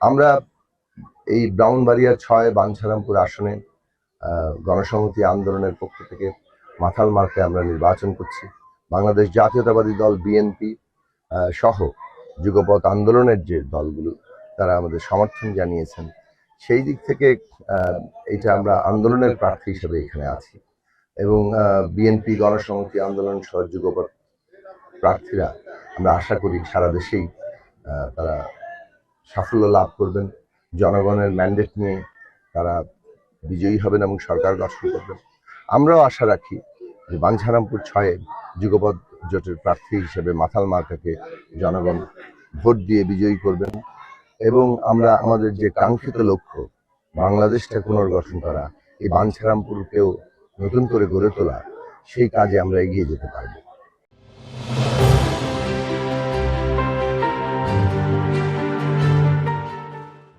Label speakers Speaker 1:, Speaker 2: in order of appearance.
Speaker 1: আমরা এই ব্রাহ্মণবাড়িয়া ৬ বাঞ্ছারামপুর আসনে গণসংহতি আন্দোলনের পক্ষ থেকে মাথাল মার্কে আমরা নির্বাচন করছি। বাংলাদেশ জাতীয়তাবাদী দল বিএনপি সহ যুগপৎ আন্দোলনের যে দলগুলো তারা আমাদের সমর্থন জানিয়েছেন, সেই দিক থেকে এটা আমরা আন্দোলনের প্রার্থী হিসেবে এখানে আছি এবং বিএনপি গণসংহতি আন্দোলন সহ যুগপৎ প্রার্থীরা আমরা আশা করি সারা দেশেই তারা সাফল্য লাভ করবেন, জনগণের ম্যান্ডেট নিয়ে তারা বিজয়ী হবেন এবং সরকার গঠন করবেন। আমরাও আশা রাখি যে বাঞ্ছারামপুর ৬-এ যুগপৎ জোটের প্রার্থী হিসেবে মাথাল মার্কাকে জনগণ ভোট দিয়ে বিজয়ী করবেন এবং আমরা আমাদের যে কাঙ্ক্ষিত লক্ষ্য বাংলাদেশটা পুনর্গঠন করা, এই বাঞ্ছারামপুরকেও নতুন করে গড়ে তোলা, সেই কাজে আমরা এগিয়ে যেতে পারব।